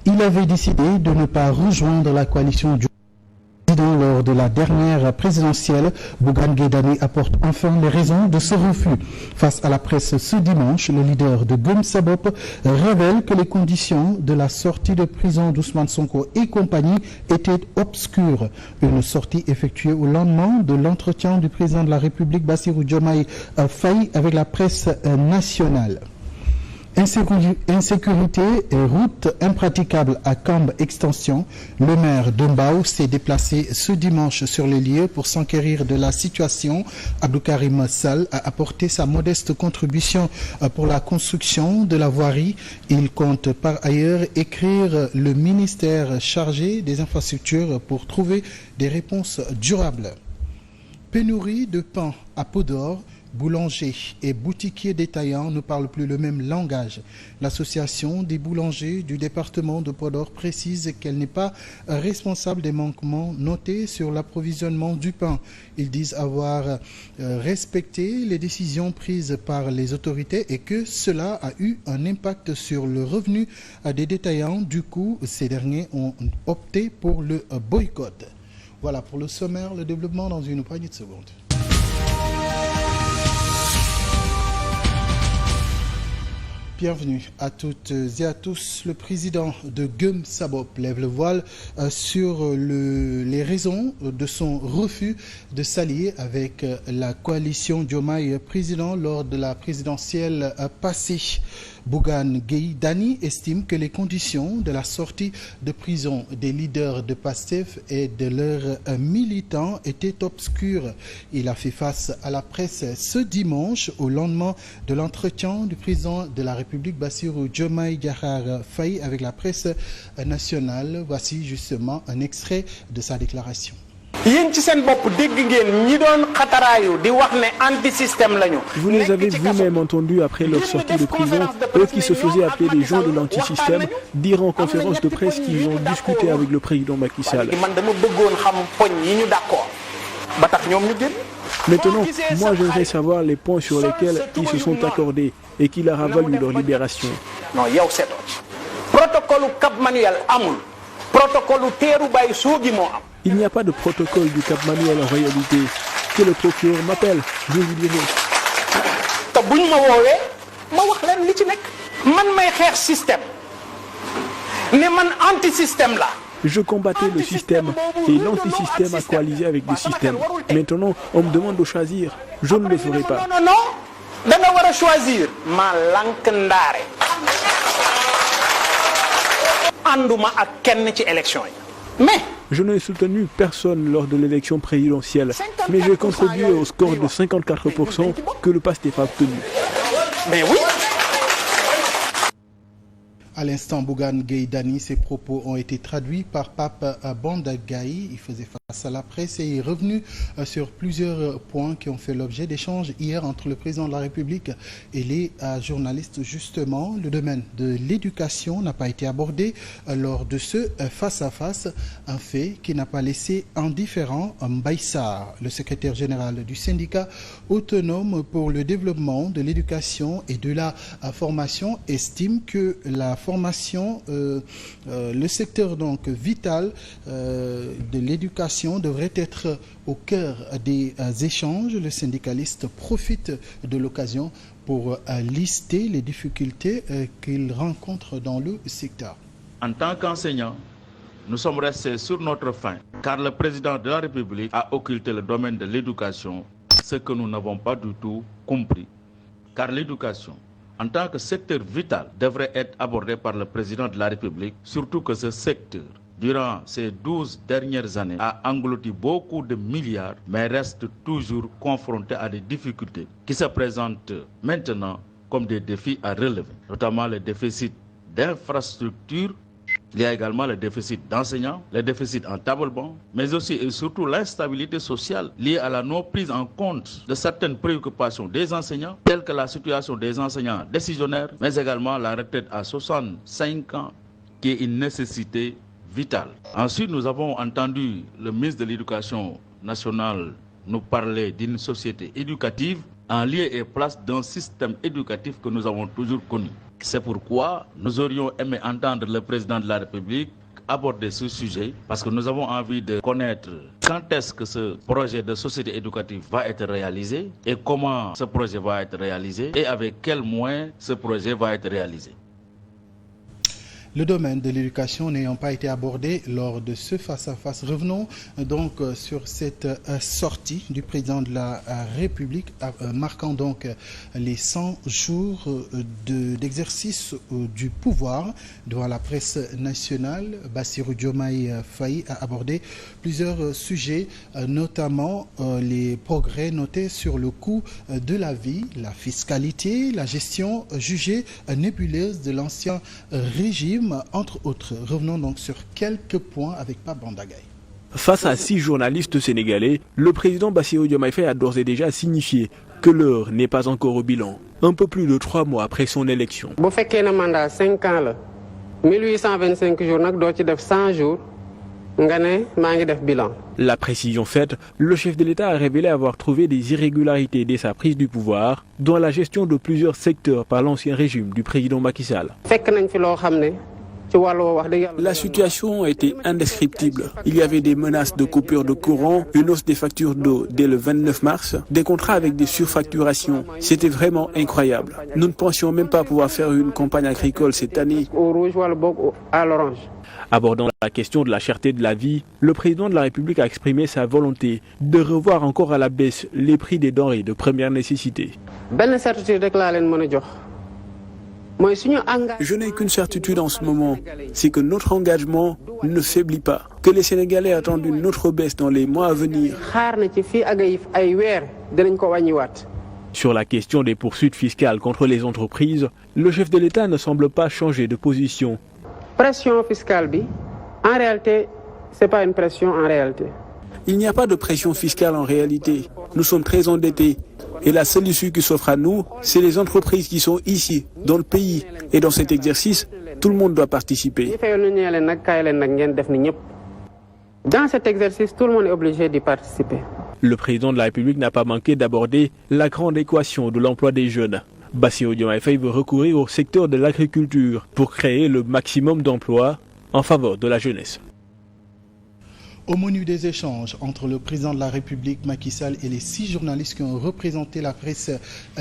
Il avait décidé de ne pas rejoindre la coalition du président lors de la dernière présidentielle. Bougane Gueye Dany apporte enfin les raisons de ce refus. Face à la presse ce dimanche, le leader de Gëm Sa Bopp révèle que les conditions de la sortie de prison d'Ousmane Sonko et compagnie étaient obscures. Une sortie effectuée au lendemain de l'entretien du président de la République Bassirou Diomaye Faye avec la presse nationale. Insécurité et route impraticable à Kamb Extension. Le maire de Mbao s'est déplacé ce dimanche sur les lieux pour s'enquérir de la situation. Abdou Karim Sall a apporté sa modeste contribution pour la construction de la voirie. Il compte par ailleurs écrire le ministère chargé des infrastructures pour trouver des réponses durables. Pénurie de pain à Podor. Boulangers et boutiquiers détaillants ne parlent plus le même langage. L'association des boulangers du département de Podor précise qu'elle n'est pas responsable des manquements notés sur l'approvisionnement du pain. Ils disent avoir respecté les décisions prises par les autorités et que cela a eu un impact sur le revenu des détaillants. Du coup, ces derniers ont opté pour le boycott. Voilà pour le sommaire, le développement dans une poignée de secondes. Bienvenue à toutes et à tous. Le président de Gëm Sa Bopp lève le voile sur les raisons de son refus de s'allier avec la coalition Diomaye président lors de la présidentielle passée. Bougane Gueye Dany estime que les conditions de la sortie de prison des leaders de PASTEF et de leurs militants étaient obscures. Il a fait face à la presse ce dimanche au lendemain de l'entretien du président de la République Bassirou Diomaye Diakhar Faye avec la presse nationale. Voici justement un extrait de sa déclaration. Vous les avez vous-même entendus après leur sortie de prison, eux qui se faisaient appeler les gens de l'antisystème, dire en conférence de presse qu'ils ont discuté avec le président Macky Sall. Maintenant, moi j'aimerais savoir les points sur lesquels ils se sont accordés et qui leur a valu leur libération. Non, protocole Cap Manuel amul. Protocole Teru Bay Sogi mo am. Il n'y a pas de protocole du Cap Manuel en réalité. Que le procureur m'appelle, je lui dirai. Te buñ ma woowee ma wax leen li ci nekk. Man may xeex système. Ne man anti-système là. Je combattais le système et l'antisystème a coalisé avec le système. Maintenant, on me demande de choisir. Je ne le ferai pas. Non, non, non. Da nga war a choisir. Ma lank ndaare. Anduma ak kenn ci élection yi. Mais je n'ai soutenu personne lors de l'élection présidentielle, mais j'ai contribué au score de 54% que le PASTEF a obtenu. Mais oui. À l'instant, Bougane Gueye Dany, ses propos ont été traduits par Pape Bandagaï. Il faisait face à la presse et est revenu sur plusieurs points qui ont fait l'objet d'échanges hier entre le président de la République et les journalistes. Justement, le domaine de l'éducation n'a pas été abordé lors de ce face-à-face, un fait qui n'a pas laissé indifférent Mbaye Sarr, le secrétaire général du syndicat autonome pour le développement de l'éducation et de la formation, estime que la formation, le secteur donc vital de l'éducation devrait être au cœur des échanges. Le syndicaliste profite de l'occasion pour lister les difficultés qu'il rencontre dans le secteur. En tant qu'enseignant, nous sommes restés sur notre faim, car le président de la République a occulté le domaine de l'éducation, ce que nous n'avons pas du tout compris. Car l'éducation, en tant que secteur vital, devrait être abordé par le président de la République, surtout que ce secteur, durant ces 12 dernières années, a englouti beaucoup de milliards, mais reste toujours confronté à des difficultés qui se présentent maintenant comme des défis à relever, notamment le déficit d'infrastructures. Il y a également le déficit d'enseignants, le déficit en table-banc, mais aussi et surtout l'instabilité sociale liée à la non-prise en compte de certaines préoccupations des enseignants, telles que la situation des enseignants décisionnaires, mais également la retraite à 65 ans, qui est une nécessité vitale. Ensuite, nous avons entendu le ministre de l'Éducation nationale nous parler d'une société éducative en lieu et place d'un système éducatif que nous avons toujours connu. C'est pourquoi nous aurions aimé entendre le président de la République aborder ce sujet parce que nous avons envie de connaître quand est-ce que ce projet de société éducative va être réalisé et comment ce projet va être réalisé et avec quels moyens ce projet va être réalisé. Le domaine de l'éducation n'ayant pas été abordé lors de ce face-à-face. Revenons donc sur cette sortie du président de la République, marquant donc les 100 jours d'exercice du pouvoir. Devant la presse nationale, Bassirou Diomaye Faye a abordé plusieurs sujets, notamment les progrès notés sur le coût de la vie, la fiscalité, la gestion jugée nébuleuse de l'ancien régime, entre autres. Revenons donc sur quelques points avec Pape Bandagaï. Face à 6 journalistes sénégalais, le président Bassirou Diomaye Faye a d'ores et déjà signifié que l'heure n'est pas encore au bilan, un peu plus de 3 mois après son élection. Si vous un mandat 5 ans, là, 1825 jours, nak do ci def 100 jours, nga né ma ngi def bilan. La précision faite, le chef de l'État a révélé avoir trouvé des irrégularités dès sa prise du pouvoir dans la gestion de plusieurs secteurs par l'ancien régime du président Macky Sall. Fekk nañ fi lo xamné la situation était indescriptible. Il y avait des menaces de coupure de courant, une hausse des factures d'eau dès le 29 mars, des contrats avec des surfacturations. C'était vraiment incroyable. Nous ne pensions même pas pouvoir faire une campagne agricole cette année. Au rouge wala bok à l'orange. Abordant la question de la cherté de la vie, le président de la République a exprimé sa volonté de revoir encore à la baisse les prix des denrées de première nécessité. Ben certitude rek la len mëna jox. Je n'ai qu'une certitude en ce moment, c'est que notre engagement ne faiblit pas, que les Sénégalais attendent une autre baisse dans les mois à venir. Sur la question des poursuites fiscales contre les entreprises, le chef de l'État ne semble pas changer de position. Pression fiscale, en réalité, ce n'est pas une pression en réalité. Il n'y a pas de pression fiscale en réalité. Nous sommes très endettés. Et la seule issue qui s'offre à nous, c'est les entreprises qui sont ici, dans le pays. Et dans cet exercice, tout le monde doit participer. Dans cet exercice, tout le monde est obligé d'y participer. Le président de la République n'a pas manqué d'aborder la grande équation de l'emploi des jeunes. Bassirou Diomaye Faye veut recourir au secteur de l'agriculture pour créer le maximum d'emplois en faveur de la jeunesse. Au menu des échanges entre le président de la République Macky Sall et les 6 journalistes qui ont représenté la presse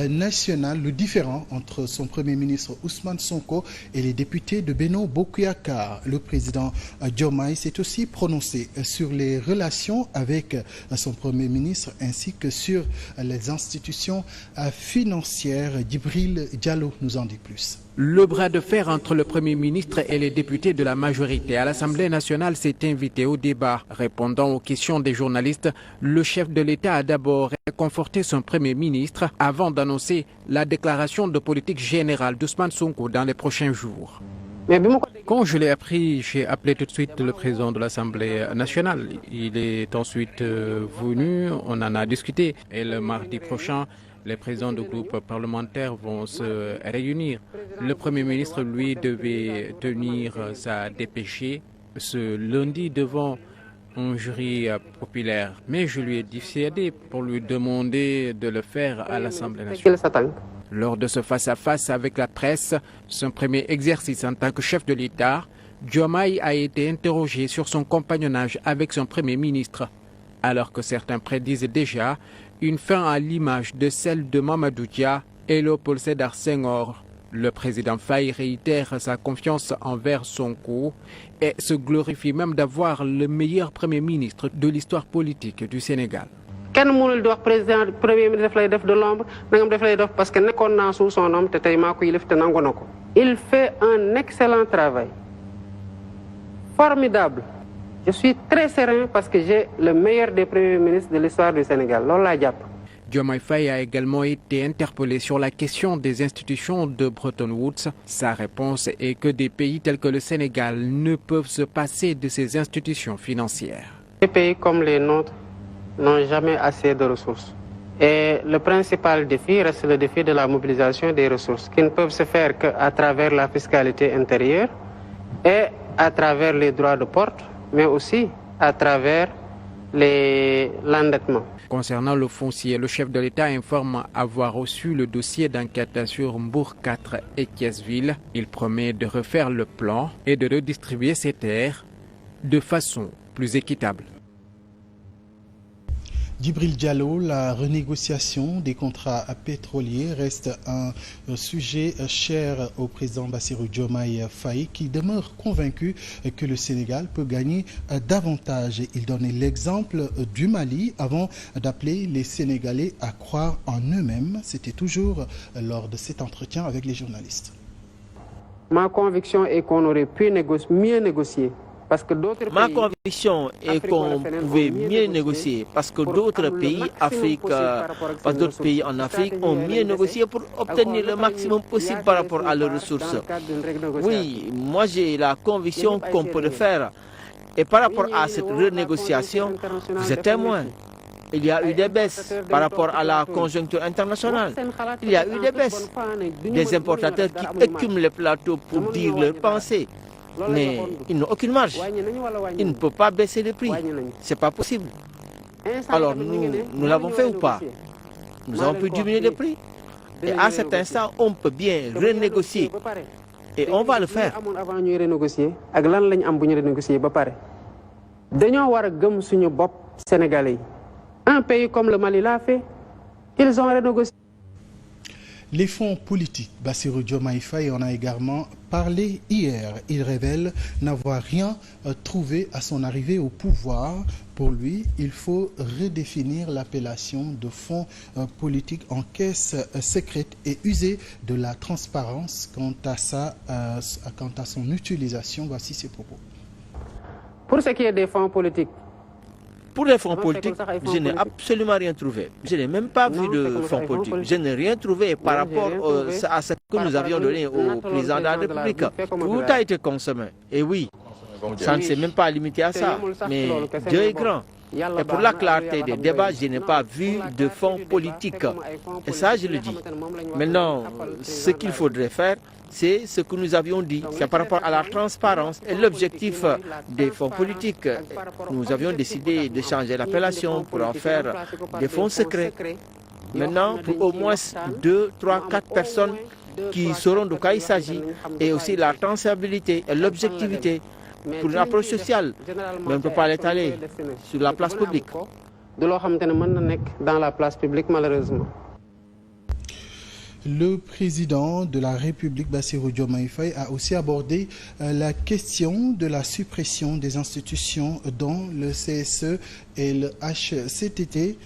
nationale, le différend entre son Premier ministre Ousmane Sonko et les députés de Benno Bokk Yakaar. Le président Diomaye s'est aussi prononcé sur les relations avec son Premier ministre ainsi que sur les institutions financières. Djibril Diallo nous en dit plus. Le bras de fer entre le Premier ministre et les députés de la majorité à l'Assemblée nationale s'est invité au débat. Répondant aux questions des journalistes, le chef de l'État a d'abord réconforté son Premier ministre avant d'annoncer la déclaration de politique générale d'Ousmane Sonko dans les prochains jours. Quand je l'ai appris, j'ai appelé tout de suite le président de l'Assemblée nationale. Il est ensuite venu, on en a discuté et le mardi prochain, les présidents de groupes parlementaires vont se réunir. Le Premier ministre, lui, devait tenir sa dépêchée ce lundi devant un jury populaire. Mais je lui ai dissuadé pour lui demander de le faire à l'Assemblée nationale. Lors de ce face-à-face avec la presse, son premier exercice en tant que chef de l'État, Diomaye a été interrogé sur son compagnonnage avec son Premier ministre. Alors que certains prédisent déjà une fin à l'image de celle de Mamadou Dia et Léopold Sédar Senghor. Le président Faye réitère sa confiance envers Sonko et se glorifie même d'avoir le meilleur Premier ministre de l'histoire politique du Sénégal. Kenn mënul di wax président Premier ministre daf lay def de l'ombre nangam daf lay def parce que nekkoon naa sous son nom te tey maa ko yilif te nangu na ko. Il fait un excellent travail, formidable. Je suis très serein parce que j'ai le meilleur des premiers ministres de l'histoire du Sénégal. Loolu laa jàpp. Diomaye Faye a également été interpellé sur la question des institutions de Bretton Woods. Sa réponse est que des pays tels que le Sénégal ne peuvent se passer de ces institutions financières. Les pays comme les nôtres n'ont jamais assez de ressources. Et le principal défi reste le défi de la mobilisation des ressources qui ne peuvent se faire qu'à travers la fiscalité intérieure et à travers les droits de porte, mais aussi à travers l'endettement. Concernant le foncier, le chef de l'État informe avoir reçu le dossier d'enquête sur Mbour 4 et Thiès-Ville. Il promet de refaire le plan et de redistribuer ces terres de façon plus équitable. Djibril Diallo, la renégociation des contrats pétroliers reste un sujet cher au président Bassirou Diomaye Faye qui demeure convaincu que le Sénégal peut gagner davantage. Il donnait l'exemple du Mali avant d'appeler les Sénégalais à croire en eux-mêmes. C'était toujours lors de cet entretien avec les journalistes. Ma conviction est qu'on aurait pu mieux négocier. Ma conviction est qu'on pouvait mieux négocier parce que d'autres pays en Afrique ont mieux négocié pour obtenir le maximum possible par rapport à leurs ressources. Oui, moi j'ai la conviction qu'on peut le faire. Et par rapport à cette renégociation, vous êtes témoin. Il y a eu des baisses par rapport à la conjoncture internationale. Il y a eu des baisses. Des importateurs qui écument les plateaux pour dire leurs pensées. Mais ils n'ont aucune marge. Ils ne peuvent pas baisser les prix. Ce n'est pas possible. Alors nous l'avons fait ou pas? Nous avons pu diminuer les prix. Et à cet instant, on peut bien renégocier. Et on va le faire. Un pays comme le Mali l'a fait. Ils ont renégocié. Les fonds politiques, Bassirou Diomaye Faye en a également parlé hier. Il révèle n'avoir rien trouvé à son arrivée au pouvoir. Pour lui, il faut redéfinir l'appellation de fonds politiques en caisse secrète et user de la transparence quant à son utilisation. Voici ses propos. Pour ce qui est des fonds politiques, pour les fonds politiques, je n'ai absolument rien trouvé. Je n'ai même pas vu de fonds politiques. Je n'ai rien trouvé par rapport à ce que nous avions donné au président de la République. Tout a été consommé. Et oui, ça ne s'est même pas limité à ça. Mais Dieu est grand. Et pour la clarté des débats, je n'ai pas vu de fonds politiques. Et ça, je le dis. Maintenant, ce qu'il faudrait faire, c'est ce que nous avions dit. C'est par rapport à la transparence et l'objectif des fonds politiques. Nous avions décidé de changer l'appellation pour en faire des fonds secrets. Maintenant, pour au moins 2, 3, 4 personnes qui sauront de quoi il s'agit, et aussi la transabilité et l'objectivité pour une approche sociale. Mais on ne peut pas l'étaler sur la place publique. Dans la place publique, malheureusement. Le président de la République, Bassirou Diomaye Faye, a aussi abordé la question de la suppression des institutions dont le CSE et le HCT.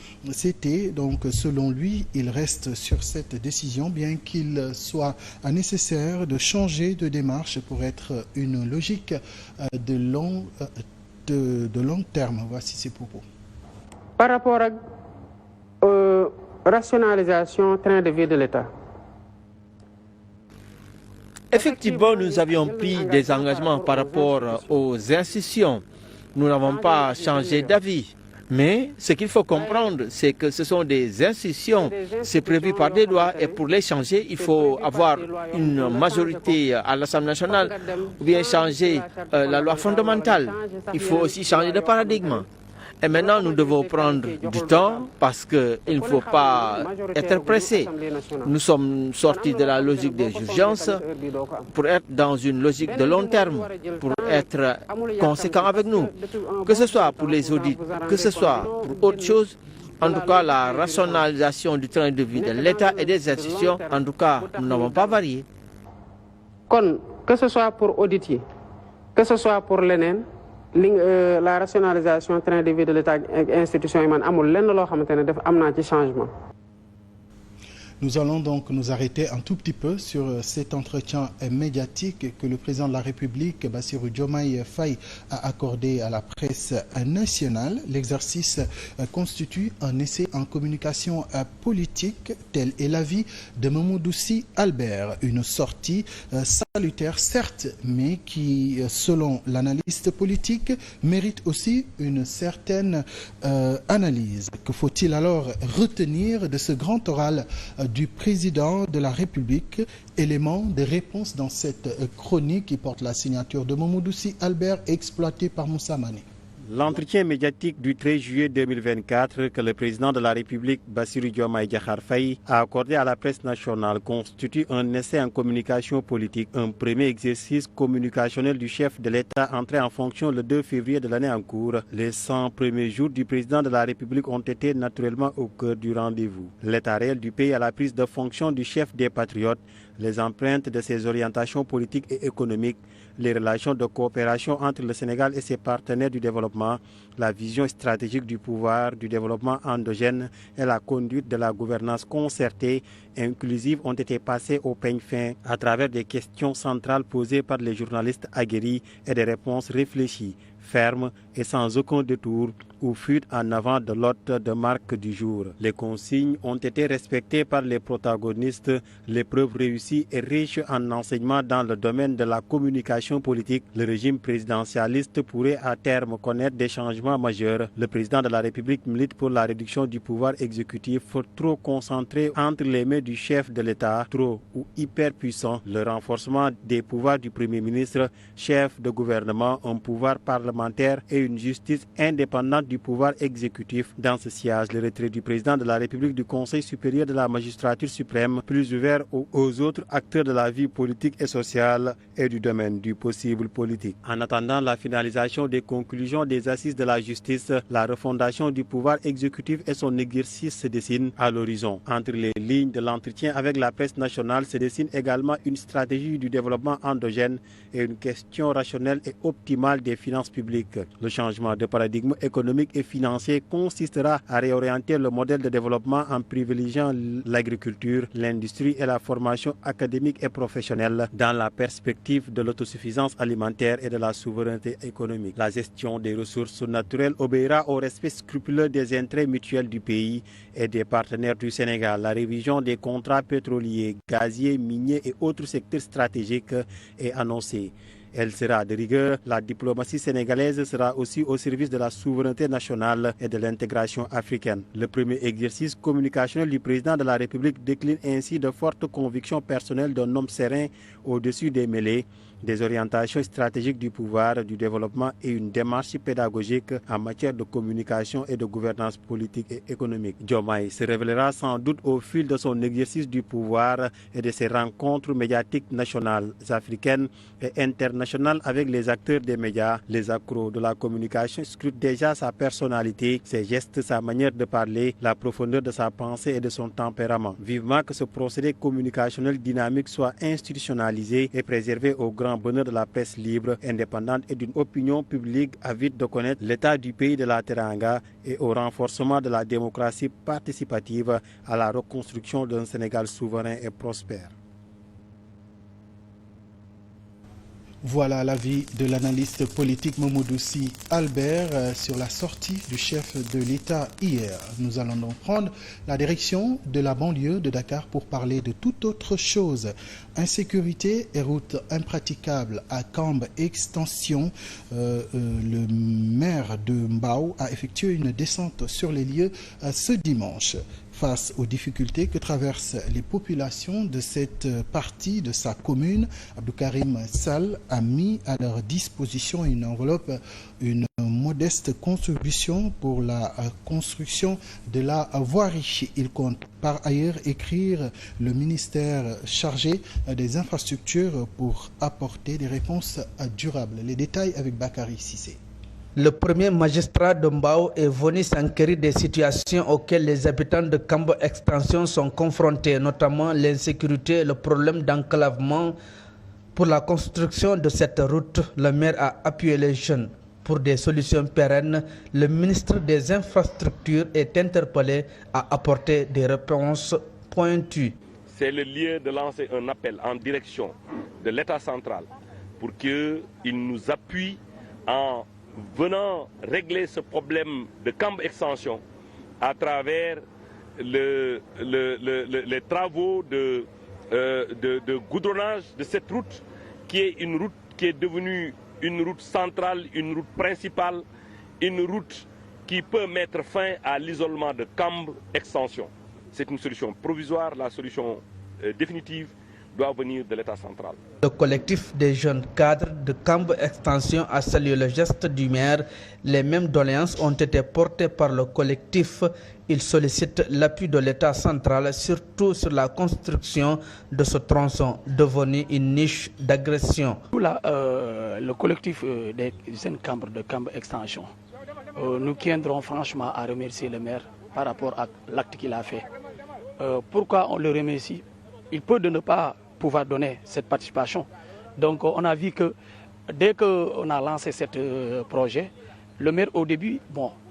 Donc, selon lui, il reste sur cette décision, bien qu'il soit nécessaire de changer de démarche pour être une logique de long terme. Voici ses propos. Par rapport à la rationalisation train de vie de l'État. Effectivement, nous avions pris des engagements par rapport aux institutions. Nous n'avons pas changé d'avis. Mais ce qu'il faut comprendre, c'est que ce sont des institutions, c'est prévu par des lois, et pour les changer, il faut avoir une majorité à l'Assemblée nationale, ou bien changer la loi fondamentale. Il faut aussi changer de paradigme. Et maintenant, nous devons prendre du temps parce qu'il ne faut pas être pressé. Nous sommes sortis de la logique des urgences pour être dans une logique de long terme, pour être conséquents avec nous. Que ce soit pour les audits, que ce soit pour autre chose, en tout cas la rationalisation du train de vie de l'État et des institutions, en tout cas, nous n'avons pas varié. Que ce soit pour auditer, que ce soit pour l'ENEN, la rationalisation train de vie de l'État et institution yi man amul lenn loo xamante ne def am naa ci changement. Nous allons donc nous arrêter un tout petit peu sur cet entretien médiatique que le président de la République, Bassirou Diomaye Faye, a accordé à la presse nationale. L'exercice constitue un essai en communication politique. Tel est l'avis de Mamadou Sy Albert. Une sortie salutaire, certes, mais qui, selon l'analyste politique, mérite aussi une certaine analyse. Que faut-il alors retenir de ce grand oral du président de la République? Élément de réponse dans cette chronique qui porte la signature de Mamadou Sy Albert, exploitée par Moussa Mané. L'entretien médiatique du 13 juillet 2024 que le président de la République, Bassirou Diomaye Diakhar Faye, a accordé à la presse nationale constitue un essai en communication politique, un premier exercice communicationnel du chef de l'État entré en fonction le 2 février de l'année en cours. Les 100 premiers jours du président de la République ont été naturellement au cœur du rendez-vous. L'état réel du pays à la prise de fonction du chef des Patriotes, les empreintes de ses orientations politiques et économiques, les relations de coopération entre le Sénégal et ses partenaires du développement, la vision stratégique du pouvoir, du développement endogène et la conduite de la gouvernance concertée et inclusive ont été passés au peigne fin à travers des questions centrales posées par les journalistes aguerris et des réponses réfléchies, fermes et sans aucun détour ou fuite en avant de l'hôte de marque du jour. Les consignes ont été respectées par les protagonistes, l'épreuve réussie et riche en enseignements dans le domaine de la communication politique. Le régime présidentialiste pourrait à terme connaître des changements majeurs. Le président de la République milite pour la réduction du pouvoir exécutif trop concentré entre les mains du chef de l'État, trop ou hyper puissant. Le renforcement des pouvoirs du Premier ministre, chef de gouvernement, un pouvoir parlementaire et une justice indépendante du pouvoir exécutif. Dans ce sillage, le retrait du président de la République du Conseil supérieur de la magistrature suprême, plus ouvert aux autres acteurs de la vie politique et sociale et du domaine du possible politique. En attendant la finalisation des conclusions des assises de la justice, la refondation du pouvoir exécutif et son exercice se dessinent à l'horizon. Entre les lignes de l'entretien avec la presse nationale se dessine également une stratégie du développement endogène et une question rationnelle et optimale des finances publiques. Le changement de paradigme économique et financier consistera à réorienter le modèle de développement en privilégiant l'agriculture, l'industrie et la formation académique et professionnelle dans la perspective de l'autosuffisance alimentaire et de la souveraineté économique. La gestion des ressources naturelles obéira au respect scrupuleux des intérêts mutuels du pays et des partenaires du Sénégal. La révision des contrats pétroliers, gaziers, miniers et autres secteurs stratégiques est annoncée. Elle sera de rigueur. La diplomatie sénégalaise sera aussi au service de la souveraineté nationale et de l'intégration africaine. Le premier exercice communicationnel du président de la République décline ainsi de fortes convictions personnelles d'un homme serein au-dessus des mêlées, des orientations stratégiques du pouvoir, du développement et une démarche pédagogique en matière de communication et de gouvernance politique et économique. Diomaye se révélera sans doute au fil de son exercice du pouvoir et de ses rencontres médiatiques nationales, africaines et internationales avec les acteurs des médias. Les accros de la communication scrutent déjà sa personnalité, ses gestes, sa manière de parler, la profondeur de sa pensée et de son tempérament. Vivement que ce procédé communicationnel dynamique soit institutionnalisé et préservé au grand bonheur de la presse libre, indépendante et d'une opinion publique avide de connaître l'état du pays de la Teranga et au renforcement de la démocratie participative à la reconstruction d'un Sénégal souverain et prospère. Voilà l'avis de l'analyste politique Mamadou Sy Albert sur la sortie du chef de l'État hier. Nous allons donc prendre la direction de la banlieue de Dakar pour parler de toute autre chose. Insécurité et routes impraticables à Kamb Extension. Le maire de Mbao a effectué une descente sur les lieux ce dimanche. Face aux difficultés que traversent les populations de cette partie de sa commune, Abdou Karim Sall a mis à leur disposition une enveloppe, une modeste contribution pour la construction de la voirie. Il compte par ailleurs écrire le ministère chargé des infrastructures pour apporter des réponses durables. Les détails avec Bakary Cissé. Le premier magistrat de Mbao est venu s'enquérir des situations auxquelles les habitants de Kamb Extension sont confrontés, notamment l'insécurité et le problème d'enclavement. Pour la construction de cette route, le maire a appuyé les jeunes. Pour des solutions pérennes, le ministre des Infrastructures est interpellé à apporter des réponses pointues. C'est le lieu de lancer un appel en direction de l'État central pour qu'il nous appuie en venant régler ce problème de Kamb Extension à travers les travaux de goudronnage de cette route qui est une route qui est devenue une route centrale, une route principale, une route qui peut mettre fin à l'isolement de Kamb Extension. C'est une solution provisoire. La solution définitive doit venir de l'État central. Le collectif des jeunes cadres de Kamb Extension a salué le geste du maire. Les mêmes doléances ont été portées par le collectif. Il sollicite l'appui de l'État central, surtout sur la construction de ce tronçon devenu une niche d'agression. Le collectif des jeunes cadres de Kamb Extension, nous tiendrons franchement à remercier le maire par rapport à l'acte qu'il a fait. Pourquoi on le remercie? Il peut de ne pas pouvoir donner cette participation. Donc on a vu que dès qu'on a lancé ce projet, le maire au début,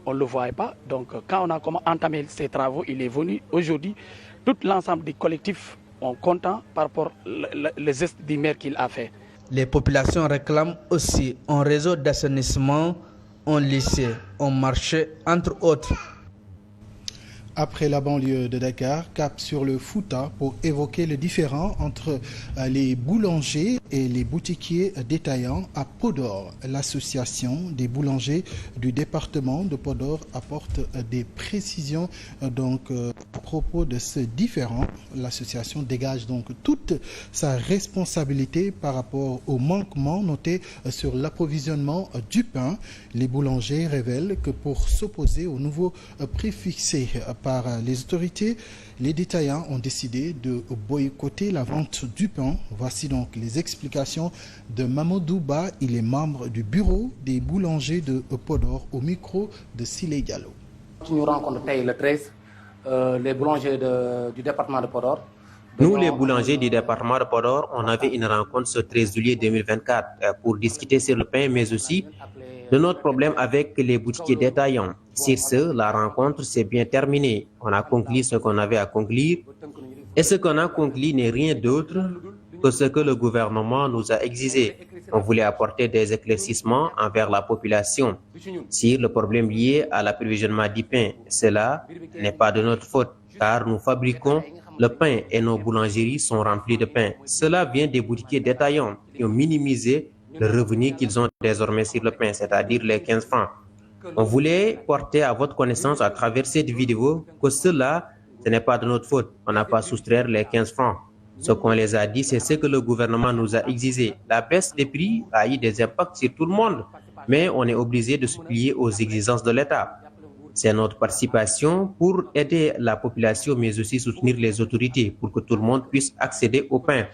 on ne le voyait pas. Donc quand on a entamé ces travaux, il est venu aujourd'hui. Tout l'ensemble du collectif est content par rapport au geste du maire qu'il a fait. Les populations réclament aussi un réseau d'assainissement, un lycée, un marché, entre autres. Après la banlieue de Dakar, cap sur le Fouta pour évoquer le différend entre les boulangers et les boutiquiers détaillants à Podor. L'association des boulangers du département de Podor apporte des précisions à propos de ce différend. L'association dégage donc toute sa responsabilité par rapport aux manquements notés sur l'approvisionnement du pain. Les boulangers révèlent que pour s'opposer au nouveau prix fixé par les autorités, les détaillants ont décidé de boycotter la vente du pain. Voici donc les explications de Mamadou Ba. Il est membre du bureau des boulangers de Podor au micro de Silé Diallo. Nous rencontrons le 13 les boulangers du département de Podor. Nous, les boulangers du département de Podor, on avait une rencontre ce 13 juillet 2024 pour discuter sur le pain, mais aussi de notre problème avec les boutiquiers détaillants. Sur ce, la rencontre s'est bien terminée. On a conclu ce qu'on avait à conclure. Et ce qu'on a conclu n'est rien d'autre que ce que le gouvernement nous a exigé. On voulait apporter des éclaircissements envers la population sur le problème lié à l'approvisionnement du pain. Cela n'est pas de notre faute, car nous fabriquons le pain et nos boulangeries sont remplies de pain. Cela vient des boutiquiers détaillants qui ont minimisé le revenu qu'ils ont désormais sur le pain, c'est-à-dire les 15 francs. On voulait porter à votre connaissance à travers cette vidéo que cela, ce n'est pas de notre faute. On n'a pas soustraire les 15 francs. Ce qu'on les a dit, c'est ce que le gouvernement nous a exigé. La baisse des prix a eu des impacts sur tout le monde, mais on est obligé de se plier aux exigences de l'État. C'est notre participation pour aider la population, mais aussi soutenir les autorités pour que tout le monde puisse accéder au pain.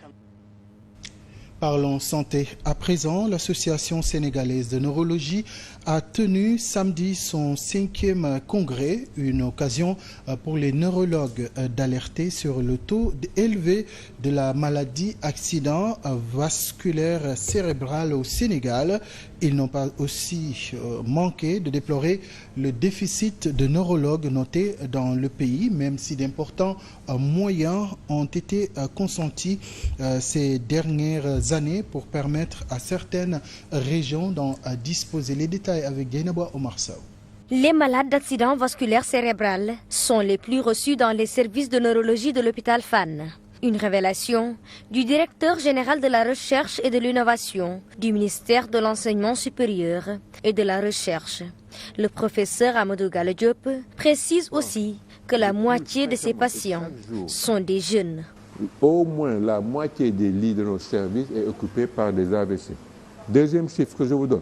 Parlons santé. À présent, l'Association sénégalaise de neurologie a tenu samedi son 5e congrès, une occasion pour les neurologues d'alerter sur le taux élevé de la maladie accident vasculaire cérébral au Sénégal. Ils n'ont pas aussi manqué de déplorer le déficit de neurologues noté dans le pays, même si d'importants moyens ont été consentis ces dernières années pour permettre à certaines régions d'en disposer. Les détails avec Gainaba Omar Sow. Les malades d'accident vasculaire cérébral sont les plus reçus dans les services de neurologie de l'hôpital Fann. Une révélation du directeur général de la recherche et de l'innovation du ministère de l'enseignement supérieur et de la recherche. Le professeur Amadou Gallo Diop précise aussi que la moitié de ces patients sont des jeunes. Au moins la moitié des lits de nos services est occupée par des AVC. Deuxième chiffre que je vous donne,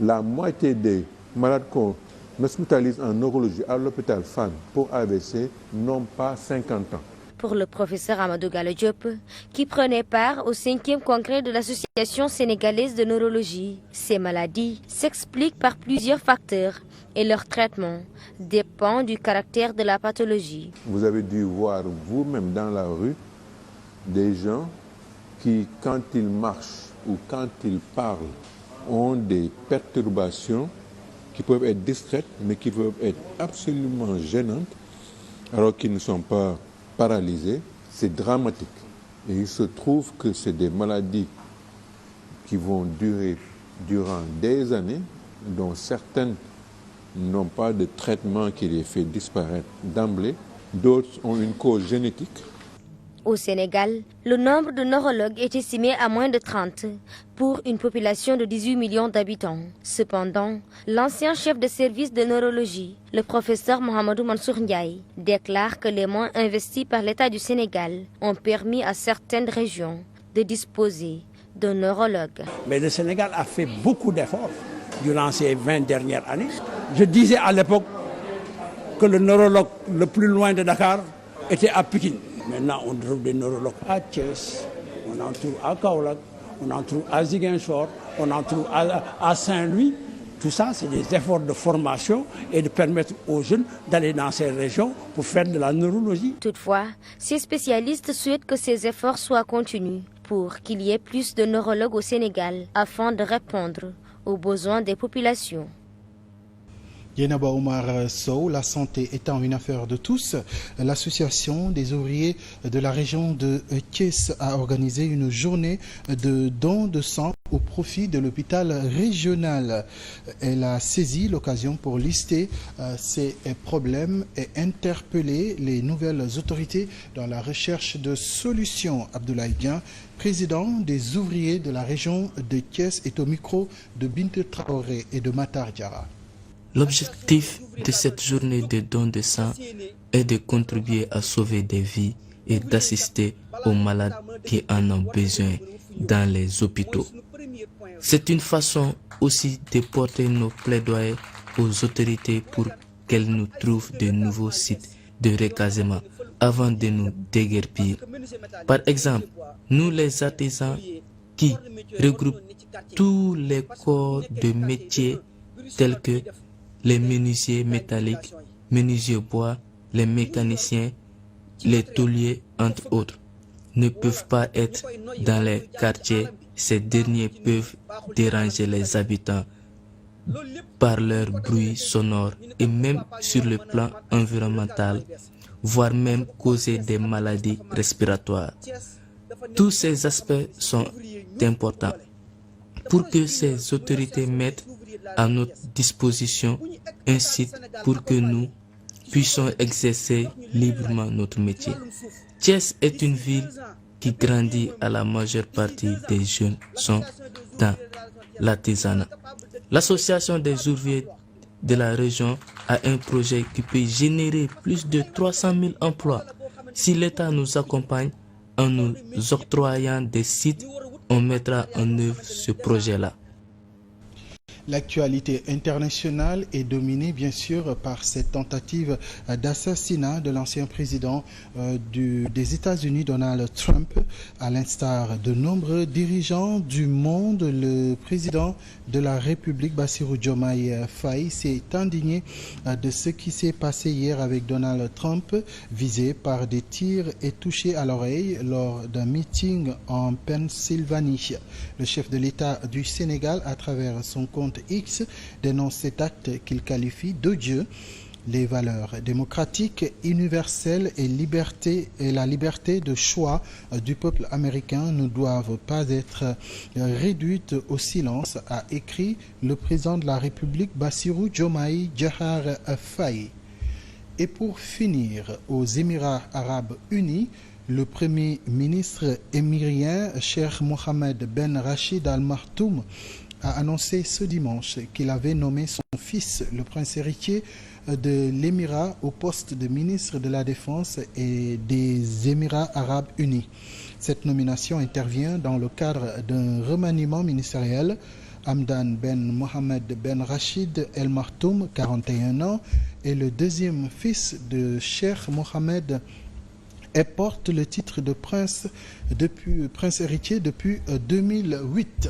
la moitié des malades qu'on hospitalise en neurologie à l'hôpital Fann pour AVC n'ont pas 50 ans. Pour le professeur Amadou Gallo Diop, qui prenait part au 5e congrès de l'Association sénégalaise de neurologie, ces maladies s'expliquent par plusieurs facteurs et leur traitement dépend du caractère de la pathologie. Vous avez dû voir vous-même dans la rue des gens qui, quand ils marchent ou quand ils parlent, ont des perturbations qui peuvent être discrètes mais qui peuvent être absolument gênantes alors qu'ils ne sont pas paralysés. C'est dramatique. Et il se trouve que c'est des maladies qui vont durer durant des années, dont certaines n'ont pas de traitement qui les fait disparaître d'emblée. D'autres ont une cause génétique. Au Sénégal, le nombre de neurologues est estimé à moins de 30 pour une population de 18 millions d'habitants. Cependant, l'ancien chef de service de neurologie, le professeur Mohamedou Mansour Ndiaye, déclare que les moyens investis par l'État du Sénégal ont permis à certaines régions de disposer de neurologues. Mais le Sénégal a fait beaucoup d'efforts durant ces 20 dernières années. Je disais à l'époque que le neurologue le plus loin de Dakar était à Pikine. Maintenant, on trouve des neurologues à Thiès, on en trouve à Kaolack, on en trouve à Ziguinchor, on en trouve à Saint-Louis. Tout ça, c'est des efforts de formation et de permettre aux jeunes d'aller dans ces régions pour faire de la neurologie. Toutefois, ces spécialistes souhaitent que ces efforts soient continus pour qu'il y ait plus de neurologues au Sénégal afin de répondre aux besoins des populations. Yenaba Omar Sow, la santé étant une affaire de tous, l'association des ouvriers de la région de Thiès a organisé une journée de dons de sang au profit de l'hôpital régional. Elle a saisi l'occasion pour lister ces problèmes et interpeller les nouvelles autorités dans la recherche de solutions. Abdoulaye Dian, président des ouvriers de la région de Thiès, est au micro de Binte Traoré et de Matar Diarra. L'objectif de cette journée de don de sang est de contribuer à sauver des vies et d'assister aux malades qui en ont besoin dans les hôpitaux. C'est une façon aussi de porter nos plaidoyers aux autorités pour qu'elles nous trouvent de nouveaux sites de recasement avant de nous déguerpir. Par exemple, nous les artisans qui regroupent tous les corps de métiers tels que les menuisiers métalliques, menuisiers bois, les mécaniciens, les tôliers, entre autres, ne peuvent pas être dans les quartiers. Ces derniers peuvent déranger les habitants par leur bruit sonore et même sur le plan environnemental, voire même causer des maladies respiratoires. Tous ces aspects sont importants pour que ces autorités mettent à notre disposition un site pour que nous puissions exercer librement notre métier. Thiès est une ville qui grandit à la majeure partie des jeunes sont dans l'artisanat. L'association des ouvriers de la région a un projet qui peut générer plus de 300 000 emplois. Si l'État nous accompagne en nous octroyant des sites, on mettra en œuvre ce projet-là. L'actualité internationale est dominée bien sûr par cette tentative d'assassinat de l'ancien président des États-Unis, Donald Trump. À l'instar de nombreux dirigeants du monde, le président de la République, Bassirou Diomaye Faye, s'est indigné de ce qui s'est passé hier avec Donald Trump, visé par des tirs et touché à l'oreille lors d'un meeting en Pennsylvanie. Le chef de l'État du Sénégal, à travers son compte X, dénonce cet acte qu'il qualifie d'odieux. Les valeurs démocratiques, universelles et la liberté de choix du peuple américain ne doivent pas être réduites au silence, a écrit le président de la République, Bassirou Diomaye Diakhar Faye. Et pour finir, aux Émirats arabes unis, le premier ministre émirien, Cheikh Mohammed Ben Rachid Al Maktoum, a annoncé ce dimanche qu'il avait nommé son fils, le prince héritier de l'Émirat, au poste de ministre de la Défense et des Émirats arabes unis. Cette nomination intervient dans le cadre d'un remaniement ministériel. Hamdan Ben Mohammed Ben Rachid El Maktoum, 41 ans, est le deuxième fils de Cheikh Mohammed et porte le titre de prince héritier depuis 2008.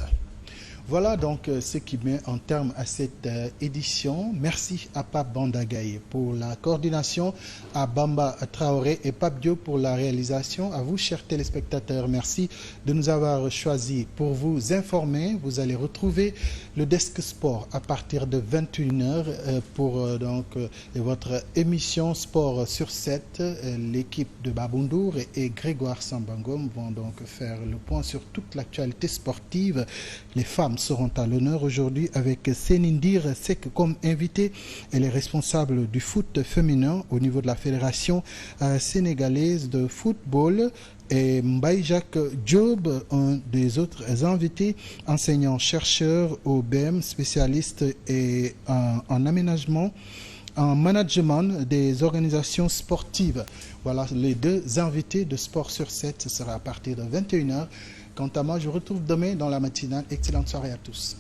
Voilà donc ce qui met en terme à cette édition. Merci à Pape Bandagaye pour la coordination, à Bamba Traoré et Pape Diop pour la réalisation. À vous, chers téléspectateurs, merci de nous avoir choisis pour vous informer. Vous allez retrouver le Desk Sport à partir de 21h pour votre émission Sport sur 7. L'équipe de Baboundour et Grégoire Sambangom vont donc faire le point sur toute l'actualité sportive. Les femmes seront à l'honneur aujourd'hui avec Sénindir Sek comme invité. Elle est responsable du foot féminin au niveau de la Fédération sénégalaise de football. et Mbaye-Jacques Diop, un des autres invités, enseignant-chercheur au BM, spécialiste et en aménagement, en management des organisations sportives. Voilà les deux invités de Sport sur 7. Ce sera à partir de 21h. Quant à moi, je vous retrouve demain dans la matinale. Excellente soirée à tous.